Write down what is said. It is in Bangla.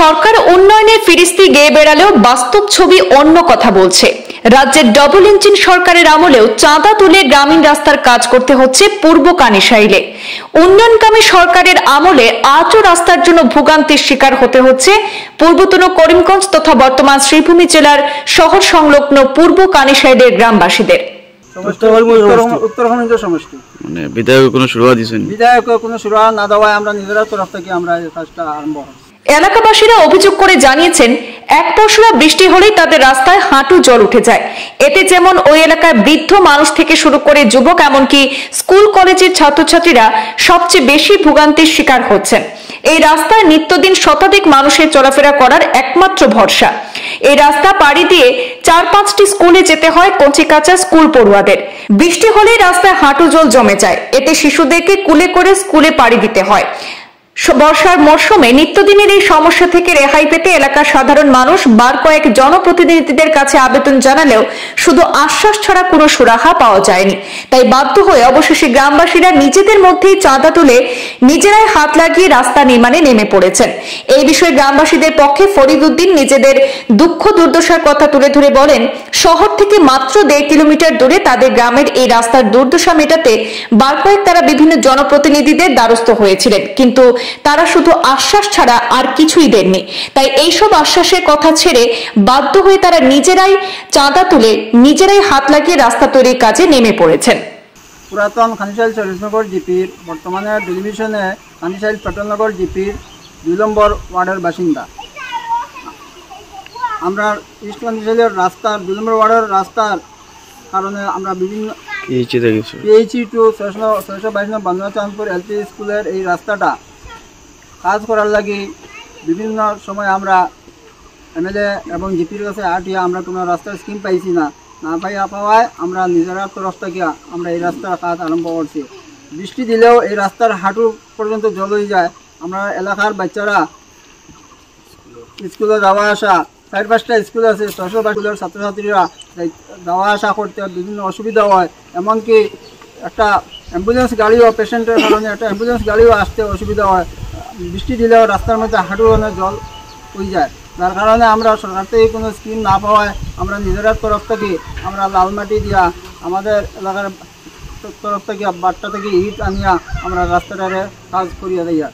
সরকার উন্নয়নের ফিরিস্তি গেয়ে বেড়ালেও বাস্তব ছবি অন্য কথা বলছে। রাজ্যের ডবল ইঞ্জিন সরকারের আমলেও চাঁদা তুলে গ্রামীণ রাস্তার কাজ করতে হচ্ছে পূর্ব কানিসাইলে। উন্নয়নকামী সরকারের আমলে আজও রাস্তার জন্য ভোগান্তির শিকার হতে হচ্ছে পূর্বতন করিমগঞ্জ তথা বর্তমান শ্রীভূমি জেলার শহর সংলগ্ন পূর্ব কানিসাইলের গ্রামবাসীদের। উত্তরখণ্ড সমষ্টি মানে বিধায়ক কোনো শুরুয়া দিয়েছেন? বিধায়ক কোনো শুরুয়া না দেওয়ায় আমরা নিজেরা তরফ থেকে আমরা এই কাজটা আরম্ভ করছি। এলাকাবাসীরা অভিযোগ করে জানিয়েছেন, এক পশলা বৃষ্টি হলেই তাদের রাস্তায় হাঁটু জল উঠে যায়। এতে যেমন ওই এলাকায় বৃদ্ধ মানুষ থেকে শুরু করে যুবক এমনকি স্কুল কলেজের ছাত্রছাত্রীরা সবচেয়ে বেশি ভোগান্তির শিকার হচ্ছেন। এই রাস্তায় নিত্যদিন শতাধিক মানুষের চলাফেরা করার একমাত্র ভরসা। এই রাস্তা পাড়ি দিয়ে 4-5টি স্কুলে যেতে হয় কচিকাঁচা স্কুল পড়ুয়াদের। বৃষ্টি হলেই রাস্তায় হাঁটু জল জমে যায়। এতে শিশুদেরকে কুলে করে স্কুলে পাড়ি দিতে হয়। বর্ষার মরশুমে নিত্যদিনের এই সমস্যা থেকে রেহাই পেতে এলাকার সাধারণ মানুষ বার কয়েক জনপ্রতিনিধিদের কাছে আবেদন জানালেও শুধু আশ্বাস ছাড়া কোনো সুরাহা পাওয়া যায়নি। তাই বাধ্য হয়ে অবশেষে গ্রামবাসীরা নিজেদের মধ্যেই চাঁদা তুলে নিজেরাই হাত লাগিয়ে রাস্তা নির্মাণে নেমে পড়েছেন। এই বিষয়ে গ্রামবাসীদের পক্ষে ফরিদ উদ্দিন নিজেদের দুঃখ দুর্দশার কথা তুলে ধরে বলেন, শহর থেকে মাত্র 1.5 কিলোমিটার দূরে তাদের গ্রামের এই রাস্তার দুর্দশা মেটাতে বার কয়েক তারা বিভিন্ন জনপ্রতিনিধিদের দ্বারস্থ হয়েছিলেন, কিন্তু তারা শুধু আশ্বাস ছাড়া আর কিছুই দেননি। তাই এইসব আশ্বাসের কথা ছেড়ে বাধ্য হয়ে তারা নিজেরাই চাঁদা তুলে নিজেরাই হাত লাগিয়ে রাস্তা তৈরির কাজে নেমে পড়েছেন। পুরাতন খানিসাইল চল্লিশনগর জিপির বর্তমানে টেলিভিশনে খানিসাইল পেট্রোলনগর জিপির 2 নম্বর ওয়ার্ডের বাসিন্দা। আমরা ইস্ট খানিসাইলের রাস্তার 2 নম্বর ওয়ার্ডের রাস্তার কারণে আমরা বিভিন্ন পিএইচি টু 622 বান্দনাচাঁদপুর এলপি স্কুলের এই রাস্তাটা কাজ করার লাগি বিভিন্ন সময় আমরা এমএলএ এবং জিপির কাছে আটিয়া আমরা কোনো রাস্তার স্কিম পাইছি না পাওয়ায় আমরা নিজেরা তরফ থেকে আমরা এই রাস্তার কাজ আরম্ভ করছি। বৃষ্টি দিলেও এই রাস্তার হাঁটু পর্যন্ত জল হয়ে যায়। আমরা এলাকার বাচ্চারা স্কুলে যাওয়া আসা, 4-5টা স্কুল আছে, 600 স্কুলের ছাত্রছাত্রীরা যাওয়া আসা করতে বিভিন্ন অসুবিধা হয়। এমনকি একটা অ্যাম্বুলেন্স গাড়িও পেশেন্টের কারণে একটা অ্যাম্বুলেন্স গাড়িও আসতে অসুবিধা হয়। বৃষ্টি দিলেও রাস্তার মধ্যে হাঁটু জল হয়ে যায়। যার কারণে আমরা সরকার থেকে কোনো স্কিম না পাওয়ায় আমরা নিজেদের তরফ থেকে আমরা লাল মাটি দিয়া আমাদের এলাকার তরফ থেকে বাট্টা থেকে ইট আনিয়া আমরা রাস্তাটারে কাজ করিয়া দিয়া।